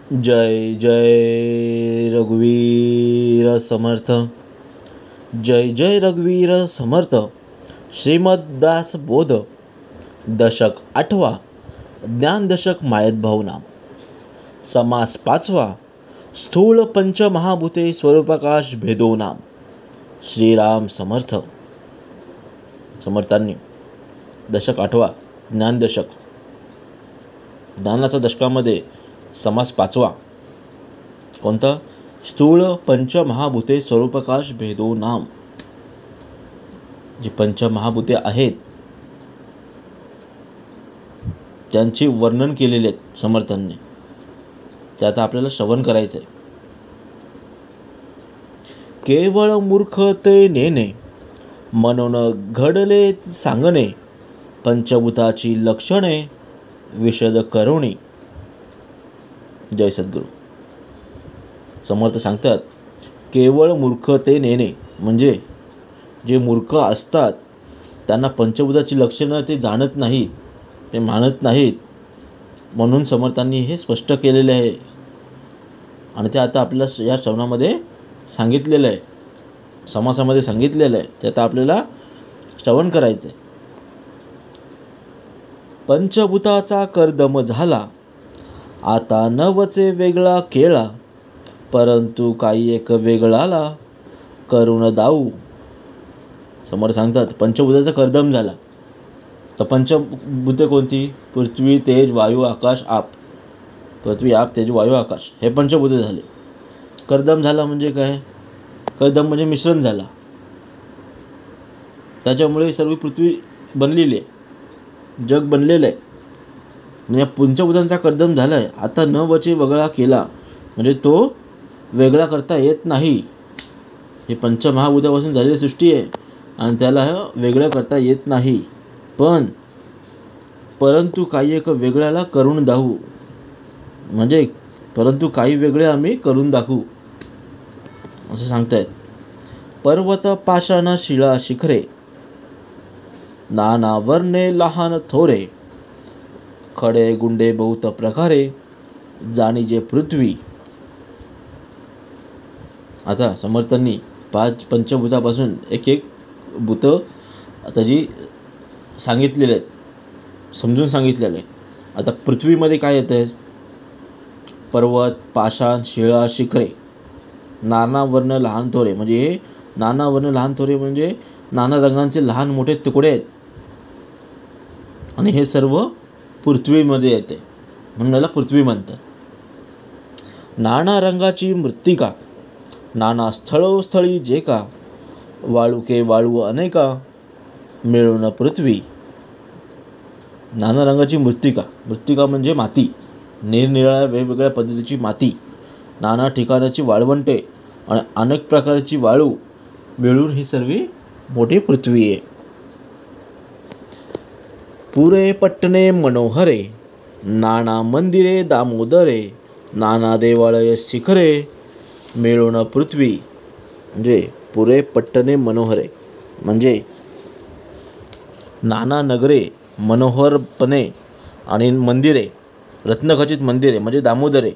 जय जय रघुवीर समर्थ. जय जय रघुवीर समर्थ. श्रीमद्दास बोध दशक 8वा. ज्ञानदशक मायत भावनाम. समास 5वा. स्थूल पंचमहाभूते स्वरूपाकाश भेदो नाम. श्रीराम समर्थ. समर्थांनी दशक 8वा ज्ञानदशक, ज्ञानाच्या दशकामध्ये समास 5वा कोणता? स्थूल पंचमहाभूते स्वरूपाकाश भेदो नाम. जी पंचमहाभूते आहेत त्यांचे वर्णन केलेले आहेत समर्थांनी, ते आता आपल्याला श्रवण करायचं आहे. केवळ मूर्खते नेणे म्हणून घडले सांगणे, पंचभूताची लक्षणे विशद करुणी. जय सद्गुरू. समर्थ सांगतात केवळ मूर्खते नेणे म्हणजे जे मूर्ख असतात त्यांना पंचभूताची लक्षणं ते जाणत नाहीत, ते मानत नाहीत, म्हणून समर्थांनी हे स्पष्ट केलेले आहे आणि ते आता आपल्याला या श्रवणामध्ये सांगितलेलं आहे, समासामध्ये सांगितलेलं आहे, ते आता आपल्याला श्रवण करायचं आहे. पंचभूताचा कर्दम झाला, आता नवचे वेगळा केळा, परंतु काही एक वेगळाला करून दाऊ. समोर सांगतात पंचभूताचा कर्दम झाला. तर पंचभूते कोणती? पृथ्वी, तेज, वायू, आकाश, आप. पृथ्वी, आप, तेज, वायू, आकाश हे पंचभूते झाले. कर्दम झाला म्हणजे काय? कर्दम म्हणजे मिश्रण झाला, त्याच्यामुळे सर्व पृथ्वी बनलेली आहे, जग बनलेलं आहे. या पंचभूतांचा कर्दम झाला आहे. आता न वचे वेगळा केला म्हणजे तो वेगळा करता येत नाही. हे पंचमहाभूतापासून झालेली सृष्टी आहे आणि त्याला वेगळं करता येत नाही. परंतु काही एक वेगळ्याला करून दाखवू म्हणजे परंतु काही वेगळे आम्ही करून दाखवू असं सांगतायत. पर्वत पाषाण शिळा शिखरे, नाना वर्णे लहान थोरे, खडे गुंडे बहुत प्रकारे, जाणीजे पृथ्वी. आता समर्थांनी 5 पंचभूतापासून एक एक भूत त्याची सांगितलेले आहेत, समजून सांगितलेलं आहे. आता पृथ्वीमध्ये काय येतं आहे? पर्वत, पाषाण, शिळा, शिखरे, नाना वर्ण लहान थोरे म्हणजे हे नाना वर्ण लहान थोरे म्हणजे नाना रंगांचे लहान मोठे तुकडे आहेत आणि हे सर्व पृथ्वीमध्ये येते म्हणून याला पृथ्वी म्हणतात. नाना रंगाची मृत्तिका, नाना स्थळोस्थळी जे का, वाळुके वाळू अनेका, मिळून पृथ्वी. नाना रंगाची मृत्तिका, मृत्तिका म्हणजे माती, निरनिराळ्या वेगवेगळ्या पद्धतीची माती, नाना ठिकाणाची वाळवंटे आणि अनेक प्रकारची वाळू मिळून ही सर्व मोठी पृथ्वी आहे. पुरे पट्टणे मनोहरे, नाना मंदिरे दामोदरे, नाना देवालय शिखरे, मिळून पृथ्वी. म्हणजे पुरे पट्टणे मनोहरे म्हणजे नाना नगरे मनोहरपणे आणि मंदिरे, रत्नखचित मंदिरे म्हणजे दामोदरे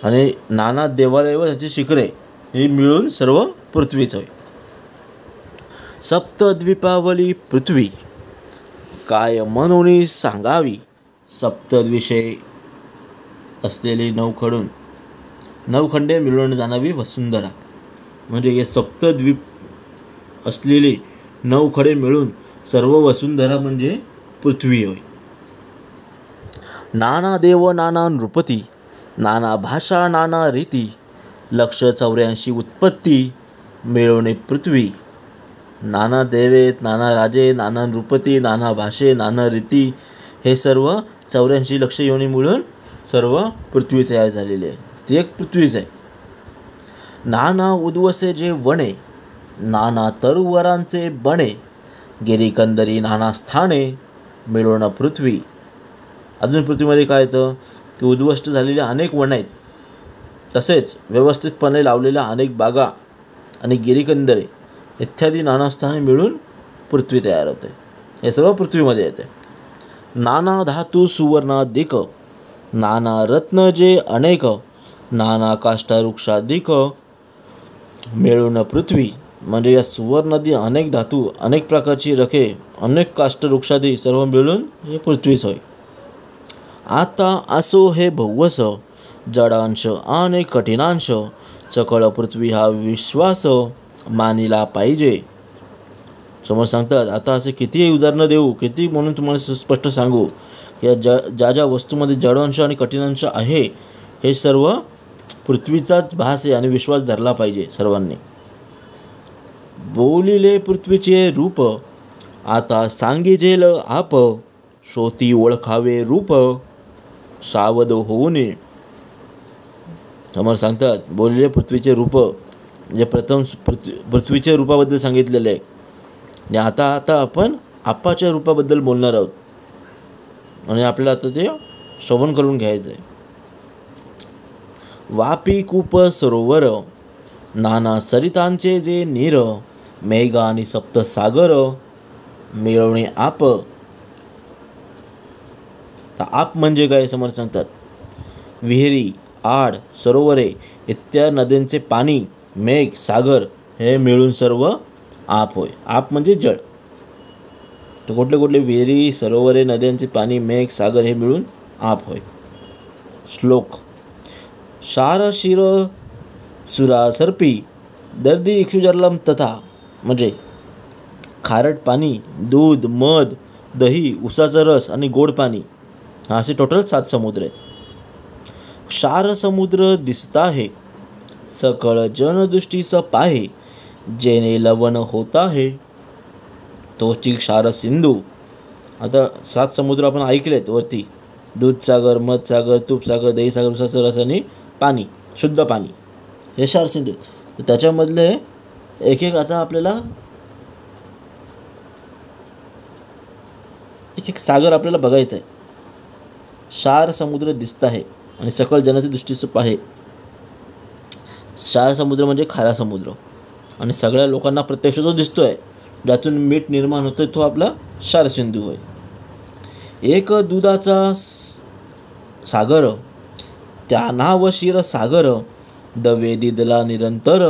आणि नाना देवालय व त्याची शिखरे ही मिळून सर्व पृथ्वीच होय. सप्तद्वीपावली पृथ्वी, काय म्हणून सांगावी, सप्तद्विषय असलेली नवखंडे मिळून जाणावी वसुंधरा. म्हणजे हे सप्तद्वीप असलेली 9 खडे मिळून सर्व वसुंधरा म्हणजे पृथ्वी होय. नाना देव नाना नृपती, नाना भाषा नाना रीती, 184 उत्पत्ती, मिळवणे पृथ्वी. नाना देवे, नाना राजे, नाना नृपती, नाना भाषे, नाना रीती हे सर्व 84 लक्ष योनी मिळून सर्व पृथ्वी तयार झालेली आहे. ती एक पृथ्वीच आहे. नाना उद्वसे जे वणे, नाना तरुवरांचे बणे, गिरीकंदरी नाना स्थाने, मिळवणं पृथ्वी. अजून पृथ्वीमध्ये काय येतं की उद्ध्वस्त झालेल्या अनेक वनं आहेत, तसेच व्यवस्थितपणे लावलेल्या अनेक बागा आणि गिरीकंदरे इत्यादी नाना स्थाने मिळून पृथ्वी तयार होते. हे सर्व पृथ्वीमध्ये येते. नाना धातू सुवर्णाधिक, नाना रत्न जे अनेक, नाना काष्टा वृक्षाधिक मिळून पृथ्वी. म्हणजे या सुवर्णादी अनेक धातू, अनेक प्रकारची रखे, अनेक काष्ट वृक्षादी सर्व मिळून हे पृथ्वीच होय. आता असो हे भव्वस जडांश आणि कठीणांश सकळ पृथ्वी हा विश्वास मानिला पाहिजे. समोर सांगतात, आता असे किती उदाहरणं देऊ, किती म्हणून तुम्हाला स्पष्ट सांगू की ज्या ज्या वस्तूमध्ये जडांश आणि कठीणांश आहे हे सर्व पृथ्वीचाच भास आहे आणि विश्वास धरला पाहिजे सर्वांनी. बोलिले पृथ्वीचे रूप आता सांगिजेल आप श्रोती ओळखावे रूप सावध होऊ नये. समोर सांगतात, बोलिले पृथ्वीचे रूप म्हणजे प्रथम पृथ्वीच्या रूपाबद्दल सांगितलेले आहे आणि आता आपण आप्पाच्या रूपाबद्दल बोलणार आहोत आणि आपल्याला आता ते श्रवण करून घ्यायचं आहे. वापी कूप सरोवर नाना सरितांचे जे नीर मेघ आणि सप्तसागर मिळवणे आप. तर आप म्हणजे काय समोर सांगतात, विहिरी, आड, सरोवरे इत्यादी नद्यांचे पाणी, मेघ, सागर हे मिळून सर्व आप होय. आप म्हणजे जळ. तर कुठले कुठले विहिरी, सरोवरे, नद्यांचे पाणी, मेघ, सागर हे मिळून आप होय. श्लोक. शार शिर सुरा सर्पी दर्दी इक्षुजर्लम तथा. म्हणजे खारट पाणी, दूध, मध, दही, उसाचा रस आणि गोड पाणी हा असे टोटल 7 समुद्र आहेत. क्षार समुद्र दिसता है सकळ जनदृष्टीस पाहे जेने लवण होता है तोची क्षार सिंधू. आता 7 समुद्र आपण ऐकलेत वरती, दूधसागर, मधसागर, तूपसागर, दहीसागर, उसाचा रस आणि पाणी, शुद्ध पाणी हे क्षार सिंधू. तर त्याच्यामधले एक एक आता आपल्याला एक एक सागर आपल्याला बघायचं आहे. क्षार समुद्र दिसत आहे आणि सकळ जनाची दृष्टीस पाहे. क्षार समुद्र म्हणजे खारा समुद्र आणि सगळ्या लोकांना प्रत्यक्ष जो दिसतोय, ज्यातून मीठ निर्माण होतोय, तो आपला क्षार सिंधू होय. एक दुधाचा सागर त्या नाव शिर सागर दवे दिदला निरंतर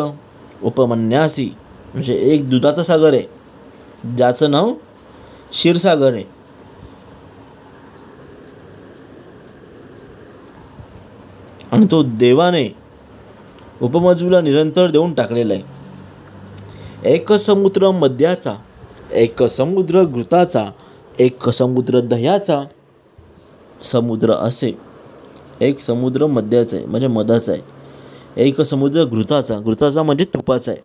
उपमन्यासी. म्हणजे एक दुधाचा सागर आहे ज्याचं नाव क्षीरसागर आहे आणि तो देवाने उपमजूला निरंतर देऊन टाकलेला आहे. एक समुद्र मद्याचा, एक समुद्र घृताचा, एक समुद्र दह्याचा समुद्र असे. एक समुद्र मद्याचा आहे म्हणजे मधाचा आहे. एक समुद्र घृताचा, घृताचा म्हणजे तुपाचा आहे.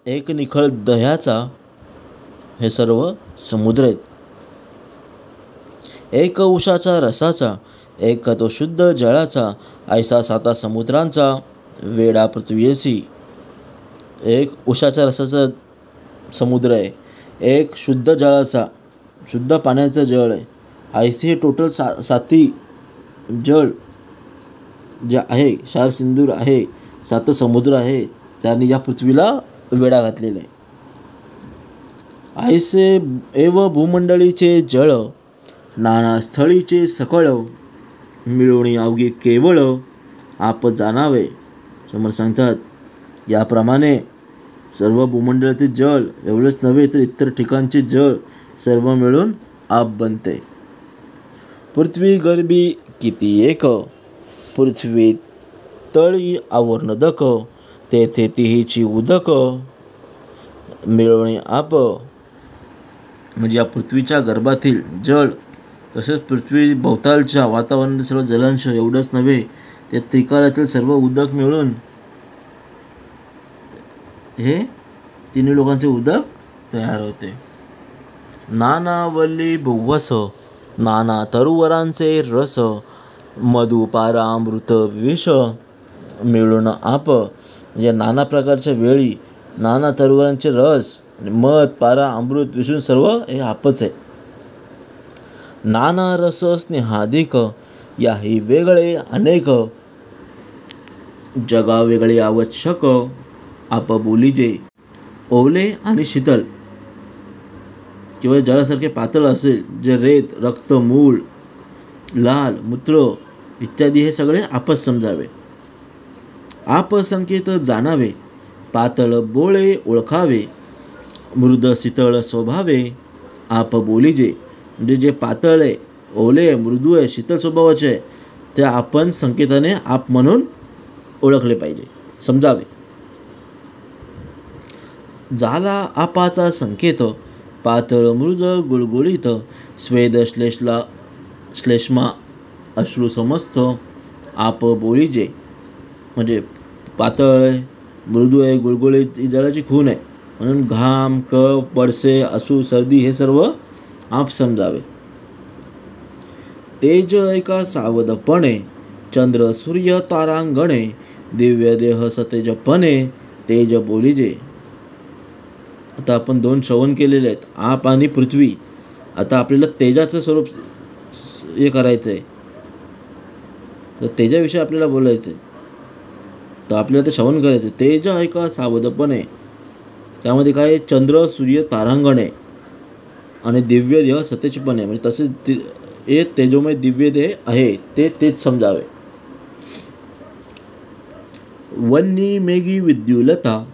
एक निखळ दह्याचा हे सर्व समुद्र आहेत. एक उषाचा रसाचा, एक तो शुद्ध जळाचा, ऐसा 7 समुद्रांचा वेडा पृथ्वीसी. एक उषाच्या रसाचा समुद्र आहे, एक शुद्ध जळाचा, शुद्ध पाण्याचं जळ आहे. ऐसे टोटल 7 जळ जे आहे, क्षार सिंधू आहे, 7 समुद्र आहे, त्यांनी या पृथ्वीला वेढा घातलेला आहे. ऐसे एव भूमंडळीचे जळ नाना स्थळीचे सकळ मिळवणी अवघे केवळ आप जाणावे. समोर सांगतात, याप्रमाणे सर्व भूमंडळातील जळ एवढंच नव्हे तर इतर ठिकाणचे जळ सर्व मिळून आप बनते. पृथ्वी गर्भी किती एक पृथ्वी तळी आवर्णदक तेथे तिहीची उदक मिळवणे आप. म्हणजे या पृथ्वीच्या गर्भातील जळ तसेच पृथ्वी भोवतालच्या वातावरणातील सर्व जलांश एवढंच नव्हे ते त्रिकालातील सर्व उदक मिळून हे तिन्ही लोकांचे उदक तयार होते. नाना वल्ली भुवस नाना तरुवरांचे रस मधु पारा अमृत विष मिळून आप. म्हणजे नाना प्रकारच्या वेळी नाना तरुवरांचे रस, मध, पारा, अमृत, विष सर्व हे आपच आहे. नाना रस स्नेहाधिक याही वेगळे अनेक जगा वेगळे आवश्यक आप बोलीजे. ओले आणि शीतल किंवा जळासारखे पातळ असेल जे रेत, रक्त, मूळ लाल, मूत्र इत्यादी हे सगळे आपच समजावे. आप संकेत जाणावे, पातळ बोळे ओळखावे, मृद शीतळ स्वभावे, आप बोलीजे. म्हणजे जे पातळ आहे, ओले, मृदू आहे, शीतल स्वभावाचे आहे, ते आपण संकेताने आप म्हणून ओळखले पाहिजे, समजावे. झाला आपाचा संकेत, पातळ मृद गुळगुळीत, स्वेद श्लेष्मा अश्रू समस्त, आप बोलीजे. म्हणजे पातळ आहे, मृदू आहे, गुळगुळीत ही जळाची खून आहे, म्हणून घाम, कफ, पडसे, अश्रू, सर्दी हे सर्व आप समजावे. तेज ऐका सावधपणे, चंद्र सूर्य तारांगणे, दिव्य देह सतेजपणे, तेज बोलीजे. आता आपण 2 श्रवण केलेले आहेत, आप आणि पृथ्वी. आता आपल्याला तेजाचं स्वरूप हे करायचं आहे, तर तेजाविषयी आपल्याला बोलायचं आहे, तर आपल्याला ते श्रवण करायचं. तेज ऐका सावधपणे, त्यामध्ये काय आहे, चंद्र सूर्य तारांगणे आणि दिव्य देह सतेजपणे, म्हणजे तसेच हे तेजोमय दिव्य देह आहे तेच समजावे. वन्नी मेघी विद्युलता,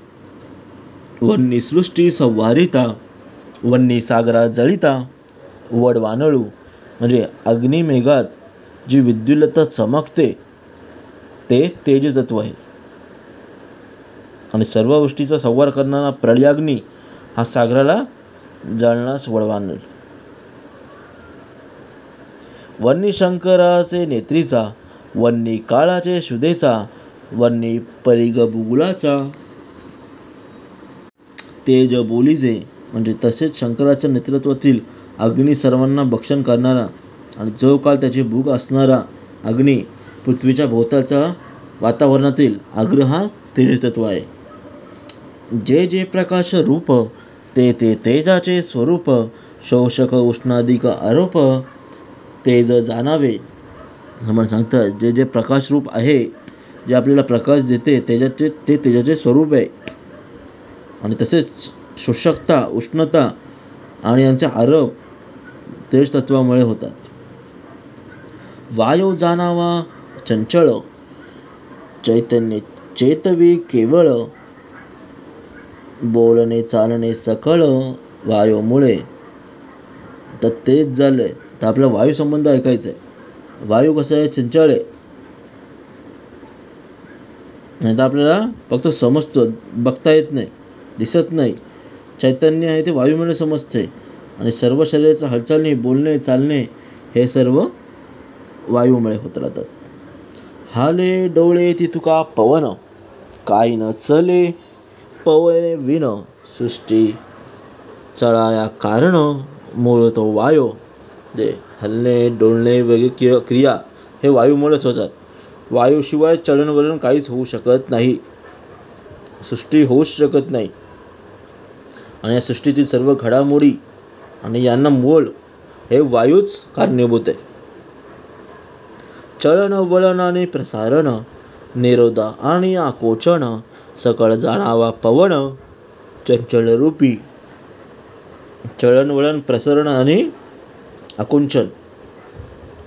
वन्नी सृष्टी संवारिता, वन्नी सागरा जळिता, वड वानळू. म्हणजे अग्निमेघात जी विद्युलता चमकते ते तेजतत्व आहे. आणि सर्व गोष्टीचा संवार करणारा प्रलयाग्नी हा सागराला जळणास वडवानळ. वन्नी शंकराचे नेत्रीचा, वन्नी काळाचे शुद्धेचा, वन्नी परिग बुगुलाचा, तेज बोलीजे. म्हणजे तसेच शंकराच्या नेतृत्वातील अग्नी सर्वांना भक्षण करणारा आणि जो काळ त्याची भूक असणारा अग्नी पृथ्वीच्या भोवतालच्या वातावरणातील अग्र हा तेजतत्व आहे. जे जे प्रकाश रूप, ते ते तेजाचे स्वरूप, शोषक उष्णाधिक आरोप, तेज जाणावे. मला सांगतात जे जे प्रकाश रूप आहे, जे आपल्याला प्रकाश देते तेजाचे, ते तेजाचे स्वरूप आहे. आणि तसेच शोषकता, उष्णता आणि यांचे आरोप तेज तत्वामुळे होतात. वायू जाणावा चंचळ, चैतन्य चेतवी केवळ, बोलणे चालणे सकळ, वायूमुळे. तर तेच झालं आहे, तर आपला वायू संबंध ऐकायचा आहे. वायू कसं आहे, चंचळ आहे. नाही तर आपल्याला फक्त समजतो, बघता येत नाही, दिसत नाही. चैतन्य आहे ते वायूमुळे समजते. आणि सर्व शरीराचं हालचाली, बोलणे, चालणे हे सर्व वायूमुळे होत राहतात. हाले डोळे ती तुका पवन, काही न चले पवने विण, सृष्टी चळाया कारण, मूळ तो वायू. जे हलणे, डोलणे वगैरे क्रिया हे वायूमुळेच होतात. वायूशिवाय चलनवलन काहीच होऊ शकत नाही, सृष्टी होऊच शकत नाही. आणि या सृष्टीतील सर्व घडामोडी आणि यांना मूळ हे वायूच कारणीभूत आहे. चलन वलन आणि प्रसारण, निरोध आणि आकोचन, सकळ जाणावा पवन, चंचल रूपी. चलन वलन, प्रसारण आणि आकुंचन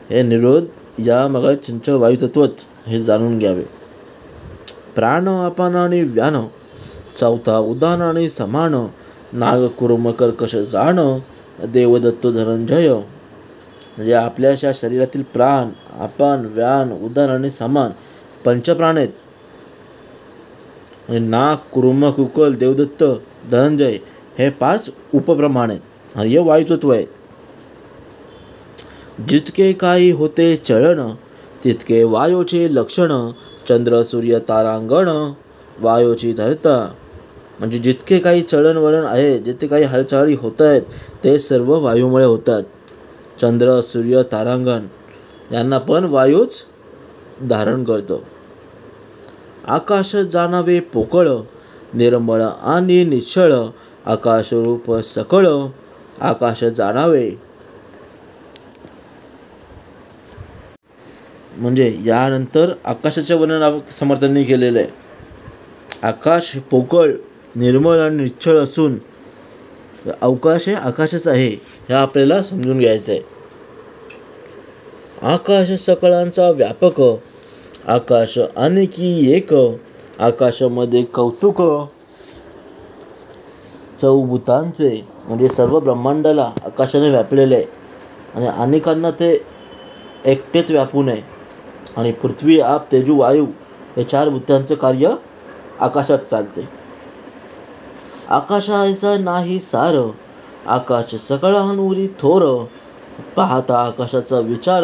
हे निरोध या मग चंचल वायुतत्वच हे जाणून घ्यावे. प्राण आपण आणि व्यान, चौथा उदान आणि समान, नाग कुर्म कर्कश जाण, देवदत्त धनंजय. म्हणजे आपल्या अशा शरीरातील प्राण, आपण, व्यान, उदान आणि समान पंचप्राण आहेत. म्हणजे नाग, कुर्म, कुकल, देवदत्त, धनंजय हे 5 उपप्रमाण आहेत आणि हे वायुतत्व आहे. जितके काही होते चलन, तितके वायूचे लक्षण, चंद्र सूर्य तारांगण, वायूची धरता. म्हणजे जितके काही चलनवलन आहे, जितके काही हालचाली होत आहेत ते सर्व वायूमुळे होतात. चंद्र, सूर्य, तारांगण यांना पण वायूच धारण करतो. आकाश जाणावे पोकळ, निर्मळ आणि निश्चळ, आकाश रूप सकळ, आकाश जाणावे. म्हणजे यानंतर आकाशाच्या वर्णन समर्थांनी केलेलं आहे. आकाश पोकळ, निर्मळ आणि निश्चळ असून अवकाश हे आकाशच आहे, हे आपल्याला समजून घ्यायचं आहे. आकाश सकळांचा व्यापक, आकाश अनेकी एक, आकाशामध्ये कौतुक, चौभूतांचे म्हणजे सर्व ब्रह्मांडाला आकाशाने व्यापलेले आहे आणि अनेकांना ते एकटेच व्यापू नये. आणि पृथ्वी, आप, तेजू, वायू हे 4 भूतांचं कार्य आकाशात चालते. आकाशाचा नाही सार, आकाश सकळांवरी थोर, पाहता आकाशाचा विचार,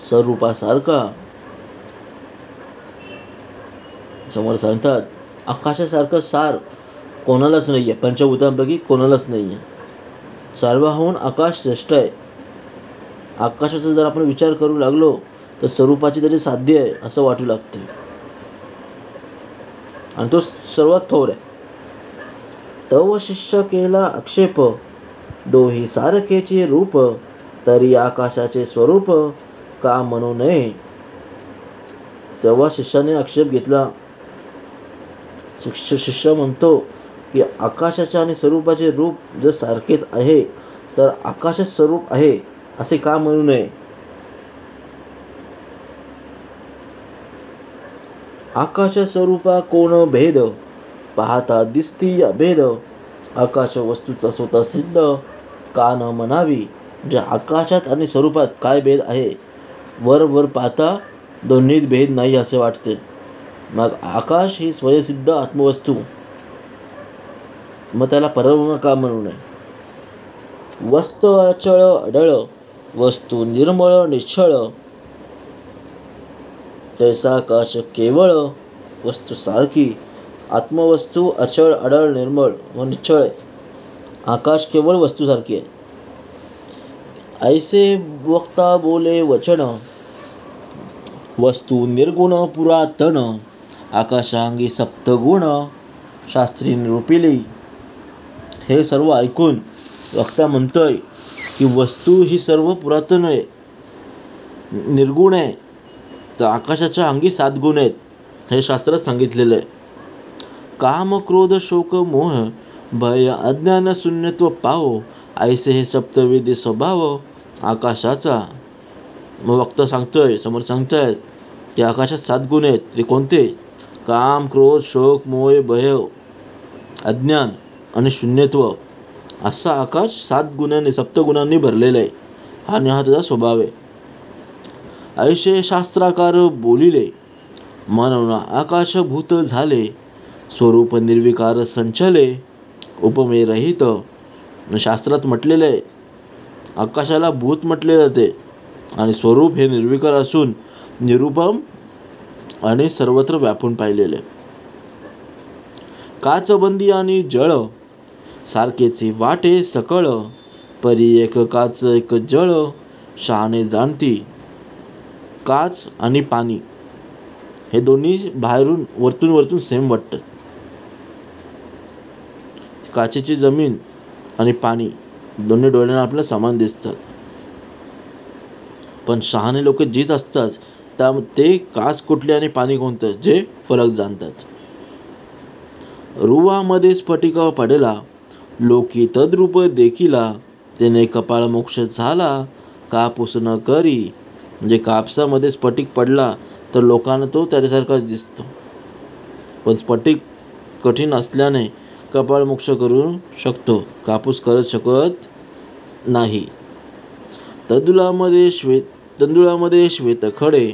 स्वरूपासारखा. समोर सांगतात आकाशासारखं सार कोणालाच नाही आहे, पंचभूतांपैकी कोणालाच नाही आहे. सर्वाहून आकाश श्रेष्ठ आहे. आकाशाचा जर आपण विचार करू लागलो तर स्वरूपाची तरी साध्य आहे असं वाटू लागते आणि तो सर्वात थोर आहे. तव शिष्य केला आक्षेप, दोही सारखेचे रूप, तरी आकाशाचे स्वरूप का म्हणू नये. तेव्हा शिष्याने आक्षेप घेतला. शिष्य म्हणतो की आकाशाचे आणि स्वरूपाचे रूप जर सारखेच आहे तर आकाशाचे स्वरूप आहे असे का म्हणू नये. आकाश स्वरूपा कोण भेद, पाहता दिसती अभेद, आकाश वस्तूचा स्वतः सिद्ध का न म्हणावी. म्हणजे आकाशात आणि स्वरूपात काय भेद आहे, वर पाहता दोन्हीत भेद नाही असे वाटते. मग आकाश ही स्वयंसिद्ध आत्मवस्तू, मग त्याला परब्रह्म का म्हणू नये. वस्तू अचळ अडळ, वस्तू निर्मळ निश्चळ, तैसा आकाश केवळ, वस्तू सारखी. आत्मवस्तू अचळ अडळ निर्मळ व निश्चळ आहे. आकाश केवळ वस्तूसारखी आहे. ऐसे वक्ता बोले वचन, वस्तू निर्गुण पुरातन, आकाशांगी सप्तगुण, शास्त्री निरूपिली. हे सर्व ऐकून वक्ता म्हणतोय की वस्तू ही सर्व पुरातन आहे, निर्गुण आहे, तर आकाशाच्या अंगी 7 गुण आहेत हे शास्त्रात सांगितलेलं आहे. काम क्रोध शोक मोह भय अज्ञान शून्यत्व पाहो, ऐसे हे सप्तवेदी स्वभाव आकाशाचा. मग वक्ता सांगतोय, समोर सांगतायत की आकाशात 7 गुण आहेत. ते कोणते? काम, क्रोध, शोक, मोह, भय, अज्ञान आणि शून्यत्व. असा आकाश 7 गुणांनी, सप्तगुणांनी भरलेला आहे आणि हा त्याचा स्वभाव आहे. ऐसे शास्त्राकार बोलिले, म्हणून आकाशभूत झाले, स्वरूप निर्विकार संचले, उपमेय रहित. शास्त्रात म्हटलेलं आहे आकाशाला भूत म्हटले जाते आणि स्वरूप हे निर्विकार असून निरुपम आणि सर्वत्र व्यापून पाहिलेले. काचबंदी आणि जळ, सारखेचे वाटे सकळ, परी एक काच एक जळ, शहाणे जाणती. काच आणि पाणी हे दोन्ही बाहेरून वरतून सेम वाटतात. काचेची जमीन आणि पाणी दोन्ही डोळ्यांना आपल्याला समान दिसतात, पण शहाणे लोक जीत असतात ते काच कुठली आणि पाणी कोणतं जे फरक जाणतात. रुवामध्ये स्फटिक पडला, लोकी तद्रूप देखिला, त्याने कपाळ मोक्ष झाला, कापूस न करी. म्हणजे कापसामध्ये स्फटिक पडला तर लोकांना तो त्याच्यासारखाच दिसतो, पण स्फटिक कठीण असल्याने कपाळ मोक्ष करू शकतो, कापूस करत शकत नाही. तंदुळामध्ये श्वेत खडे,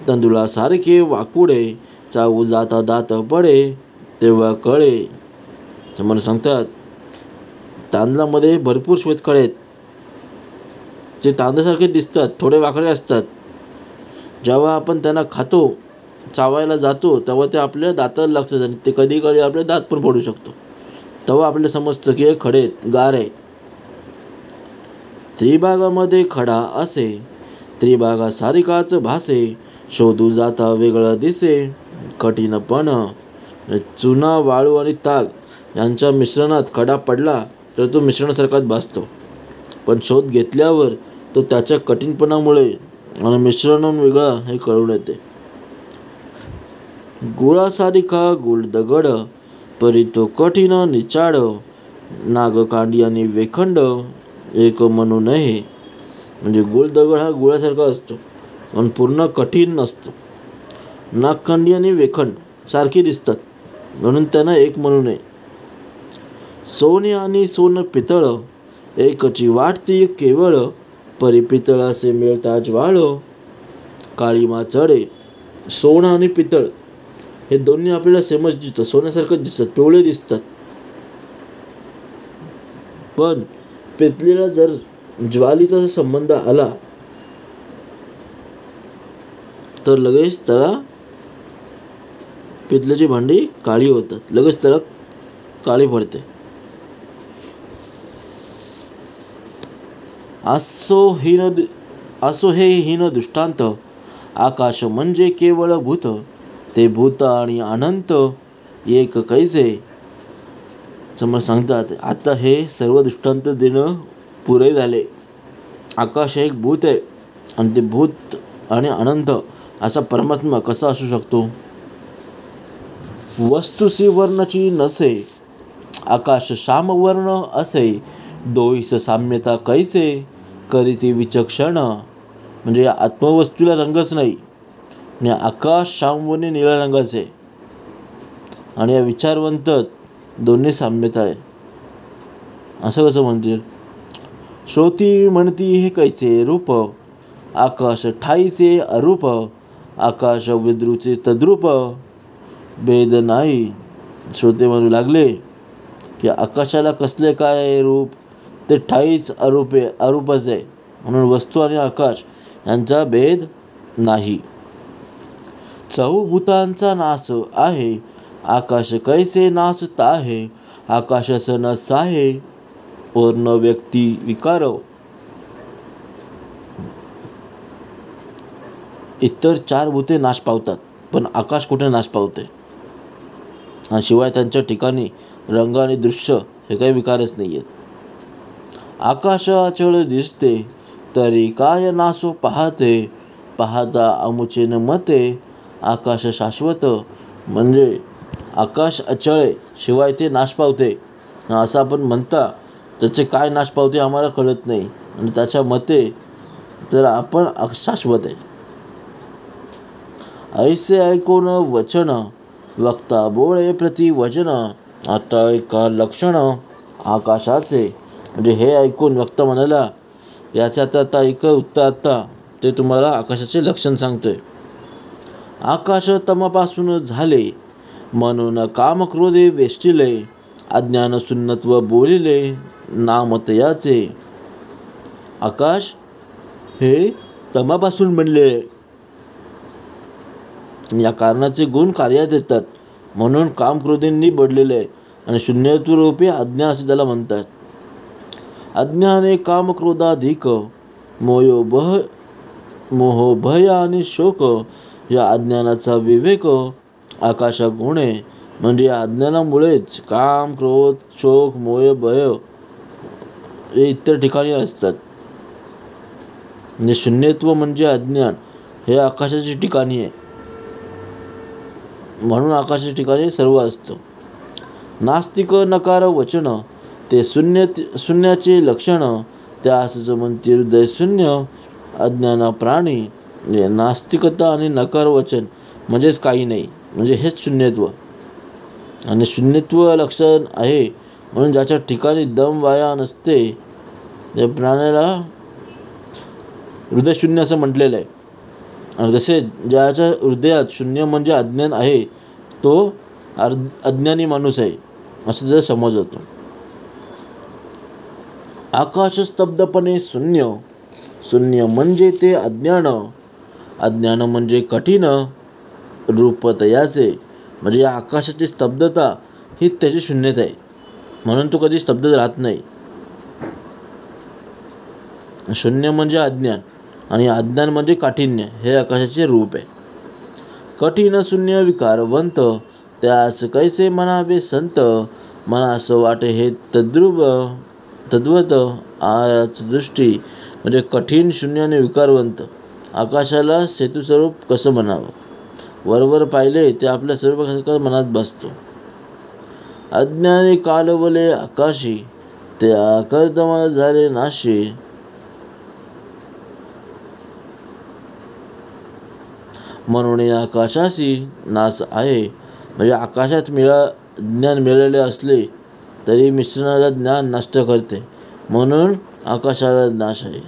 तंदुळासारखे वाकुडे, चावू जाता दात पडे, तेव्हा कळे. समोर सांगतात तांदळामध्ये भरपूर श्वेतखडे आहेत, जे तांदळासारखे दिसतात, थोडे वाकडे असतात. जेव्हा आपण त्यांना खातो, चावायला जातो, तेव्हा ते आपल्या दाताला लागतात आणि ते कधी कधी आपले दात पण पडू शकतो. तेव्हा आपल्याला समजतं की हे खडे गार आहे. त्रिभागामध्ये खडा असे, त्रिभागा सारिकाच भासे, शोधू जाता वेगळं दिसे, कठीणपण. चुना, वाळू आणि ताग यांच्या मिश्रणात खडा पडला तर तो मिश्रणासारखाच भासतो, पण शोध घेतल्यावर तो त्याच्या कठीणपणामुळे आणि मिश्रण वेगळा हे कळून येते. गुळासारिखा गुळ दगड, परी तो कठीण निचाड, नागकांडी आणि वेखंड, एक म्हणू नये. म्हणजे गोल दगड हा गोळ्यासारखा असतो पण पूर्ण कठीण नसतो. नागखंडी आणि वेखंड सारखे दिसतात म्हणून त्यांना एक म्हणू नये. सोने आणि सोन पितळ एकची वाटती केवळ, परी पितळासे मिळता ज्वाळ. काळीमा चढे. सोनं आणि पितळ हे दोन्ही आपल्याला सेमच दिसतात, सोन्यासारखंच दिसतात, पिवळे दिसतात. पण पितळीला जर ज्वालीचा संबंध आला तर लगेच त्याला पितळेची भांडी काळी होतात, लगेच त्याला काळी पडते. असो हे हीन दृष्टांत. आकाश म्हणजे केवळ भूत, ते भूत आणि अनंत एक कैसे. समोर सांगतात आता हे सर्व दृष्टांत देणं पुरे झाले. आकाश हे एक भूत आहे आणि ते भूत आणि अनंत असा परमात्मा कसा असू शकतो. वस्तुसी वर्णाची नसे, आकाश श्यामवर्ण असे. दोईस साम्यता कैसे, करीती विचक्षण. म्हणजे या आत्मवस्तूला रंगच नाही आणि आकाश श्यामवर्णी निळ्या रंगाचे आणि या विचारवंत दोन्ही साम्यता आहे. असं कसं म्हणतील. श्रोती म्हणती हे कैसे रूप, आकाश ठाईचे अरूप. आकाश विद्रूचे तद्रूप, भेद नाही. श्रोते म्हणू लागले की आकाशाला कसले काय रूप, ते ठाईच अरूपच आहे म्हणून वस्तू आणि आकाश यांचा भेद नाही. चहुभूतांचा नाश आहे, आकाश कैसे नाशत आहे. आकाश सनस आहे, वर्ण व्यक्ती विकार. इतर चार भूते नाश पावतात पण आकाश कुठे नाश पावते. आणि शिवाय त्यांच्या ठिकाणी रंग आणि दृश्य हे काही विकारच नाही आहेत. आकाश अचळ दिसते तरी काय नासो पाहते. पाहता अमुचेन मते, आकाश शाश्वत. म्हणजे आकाश अचळ आहे शिवाय ते नाश पावते असं आपण म्हणता, त्याचे काय नाश पावते आम्हाला कळत नाही आणि त्याच्या मते तर आपण शाश्वत आहे. ऐसे ऐकून वचन, वक्ता बोळे प्रति वचन. आता एका लक्षण आकाशाचे. म्हणजे हे ऐकून वक्ता म्हणाला याच्यात आता एक उत्तर आता ते तुम्हाला आकाशाचे लक्षण सांगतोय. आकाश तमापासून झाले, म्हणून कामक्रोधे वेष्टिले. अज्ञान शून्यत्व बोलिले, नामतयाचे. आकाश हे तमापासून बनले, या कारणाचे गुण कार्यात येतात म्हणून कामक्रोधींनी बदलेले आहे आणि शून्यत्वरूपी अज्ञान असे त्याला म्हणतात. अज्ञाने कामक्रोधाधिक, मोह भय आणि शोक. या अज्ञानाचा विवेक आकाशा गुणे. म्हणजे या अज्ञानामुळेच काम क्रोध शोक मोह भय हे इतर ठिकाणी असतात. म्हणजे शून्यत्व म्हणजे अज्ञान हे आकाशाची ठिकाणी आहे म्हणून आकाशाच्या ठिकाणी सर्व असतं. नास्तिक नकार वचन, ते शून्याचे लक्षण. त्यास म्हणते हृदय शून्य, अज्ञान प्राणी. नास्तिकता आणि नकार वचन म्हणजेच काही नाही, म्हणजे हेच शून्यत्व. आणि शून्यत्व लक्षण आहे म्हणून ज्याच्या ठिकाणी दम वाया नसते त्या प्राण्याला हृदयशून्य असं म्हटलेलं आहे. आणि जसे ज्याच्या हृदयात शून्य म्हणजे अज्ञान आहे तो अज्ञानी माणूस आहे असं त्याचा समज होतो. आकाश स्तब्धपणे शून्य, शून्य म्हणजे ते अज्ञान. अज्ञान म्हणजे कठीण रूपतयाचे. म्हणजे या आकाशाची स्तब्धता ही त्याची शून्यता आहे म्हणून तो कधी स्तब्ध राहत नाही. शून्य म्हणजे अज्ञान आणि अज्ञान म्हणजे काठिण्य हे आकाशाचे रूप आहे. कठीण शून्य विकारवंत, त्यास कैसे म्हणावे संत. मनास वाटे हे तद्वत आयाच दृष्टी. म्हणजे कठीण शून्य आणि विकारवंत आकाशाला सेतुस्वरूप कसं म्हणावं. वरवर पाहिले ते आपल्या सर्व मनात बसतो. अज्ञानी कालवले आकाशी, ते आकर्दम झाले नाशी. म्हणून या आकाशाशी नाश आहे. म्हणजे आकाशात ज्ञान मिळालेले असले तरी मिश्रणाला ज्ञान नष्ट करते, म्हणून आकाशाला नाश आहे.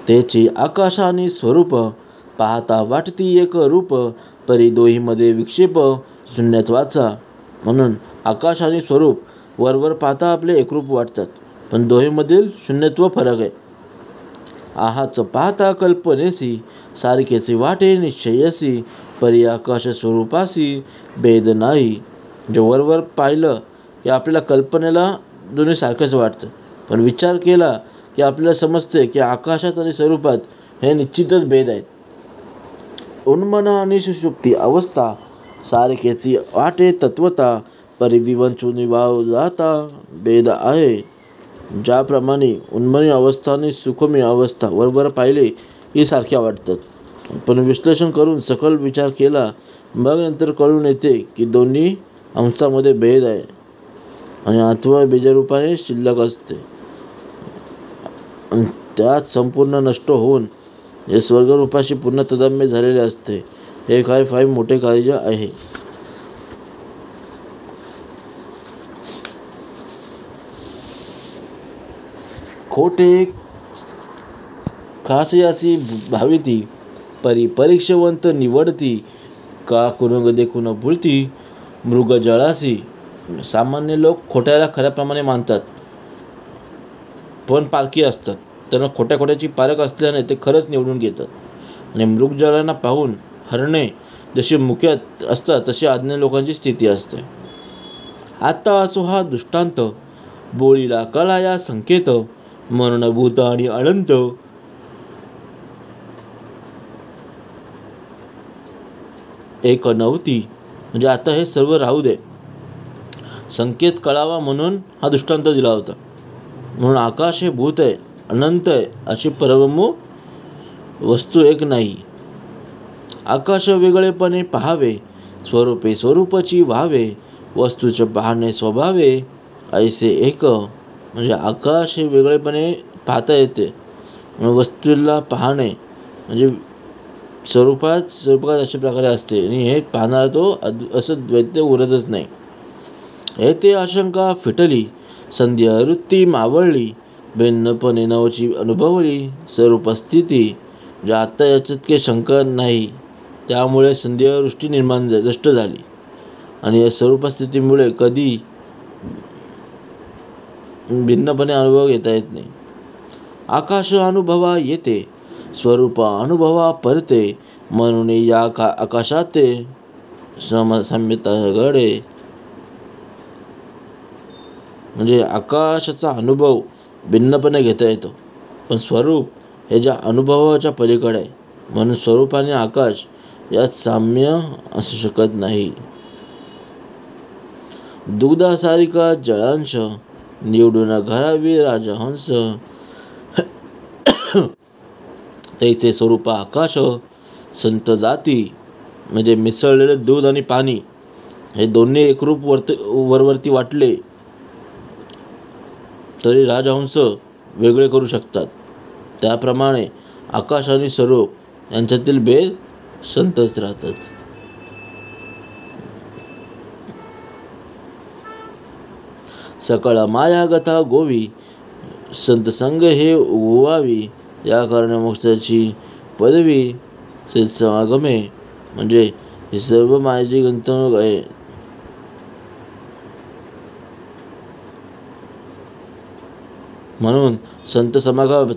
त्याची आकाशाने स्वरूप पाहता वाटती एक रूप, परी दोहीमध्ये विक्षेप शून्यत्वाचा. म्हणून आकाश आणि स्वरूप वरवर पाहता आपले एकरूप वाटतात, पण दोहीमधील शून्यत्व फरक आहे. आहाच पाहता कल्पनेसी सारखेचे वाटे निश्चयसी, परी आकाश स्वरूपासी भेद नाही. म्हणजे वरवर पाहिलं की आपल्याला कल्पनेला दोन्ही सारखंच वाटतं, पण विचार केला की आपल्याला समजते की आकाशात आणि स्वरूपात हे निश्चितच भेद आहेत. उन्मन आणि सुषुप्ती अवस्था सारखेची वाटे तत्वता, परी विवंचून वाव जाता भेद आहे. ज्याप्रमाणे उन्मनी अवस्था आणि सुखमी अवस्था वरवर पाहिले की सारख्या वाटतात, पण विश्लेषण करून सखोल विचार केला मग नंतर कळून येते की दोन्ही अंशामध्ये भेद आहे आणि आत्मा बीजरूपाने शिल्लक असते आणि त्यात संपूर्ण नष्ट होऊन हे स्वर्गरूपाशी पूर्ण तदाम्य झालेले असते. हे काय फार मोठे कार्य आहे. खोटे खासयासी भाविती, परी परीक्षवंत निवडती, का कुणग देखून भुलती मृग जळासी. सामान्य लोक खोट्याला खऱ्याप्रमाणे मानतात, पण पारखी असतात. त्यांना खोट्याची पारख असल्याने ते खरंच निवडून घेतात. आणि मृगजळांना पाहून हरणे जशी मुख्यात असतात तशी अज्ञानी लोकांची स्थिती असते. आता असो हा दृष्टांत, बोळीला कळा या संकेत, मरण भूत आणि अनंत. एक नव्हती म्हणजे आता हे सर्व राहू दे, संकेत कळावा म्हणून हा दृष्टांत दिला होता. म्हणून आकाश हे भूत आहे, अनंत आहे, अशी परब्रह्म वस्तू एक नाही. आकाश वेगळेपणे पाहावे, स्वरूपे स्वरूपाची व्हावे, वस्तूचे पाहणे स्वभावे ऐसे एक. म्हणजे आकाश हे वेगळेपणे पाहता येते, वस्तूला पाहणे म्हणजे स्वरूपात अशा प्रकारे असते आणि हे पाहणारा तो असं द्वैत उरतच नाही. हे ते आशंका फिटली, संध्या वृत्ती मावळली, भिन्नपणे नवची अनुभवली स्वरूपस्थिती. म्हणजे आता याच्यात काही शंका नाही, त्यामुळे संध्यावृष्टी नष्ट झाली आणि या स्वरूपस्थितीमुळे कधी भिन्नपणे अनुभव घेता येत नाही. आकाश अनुभवा येते, स्वरूप अनुभवा परते, म्हणून या आकाशात साम्यता घडे. म्हणजे आकाशाचा अनुभव भिन्नपणे घेता येतो, पण स्वरूप हे ज्या अनुभवाच्या पलीकडे आहे, म्हणून स्वरूप आणि आकाश यात साम्य असू शकत नाही. दुग्धासारिका जळांश, निवडून घरावी राजहंस, त्याचे स्वरूप आकाश संत जाती. म्हणजे मिसळलेले दूध आणि पाणी हे दोन्ही एकरूप वरवरती वाटले तरी राजहंस वेगळे करू शकतात. त्याप्रमाणे आकाश आणि स्वरूप यांच्यातील भेद संतच राहतात. सकळ माया गथा गोवी, संत संग हे उगवावी, या कारणे मोक्षाची पदवी सत्समागमे. म्हणजे ही सर्व मायाची गुंतवणूक आहे. म्हणून संत समागम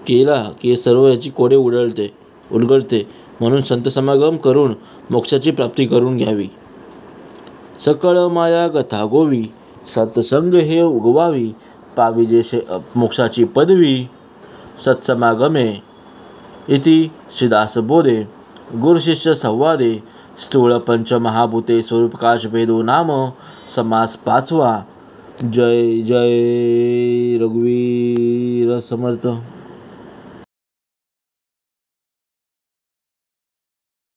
केला की सर्व याची कोडे उलगडते. म्हणून संत समागम करून मोक्षाची प्राप्ती करून घ्यावी. सकळ माया गथा गोवी, सत्संग हे उगवावी, पावी जे मोक्षाची पदवी सत्समागमे. इति श्रीदासबोधे गुरुशिष्य संवादे स्थूळ पंचमहाभूते स्वरूपकाश भेदो नाम समास 5वा. जय जय रघुवीर समर्थ.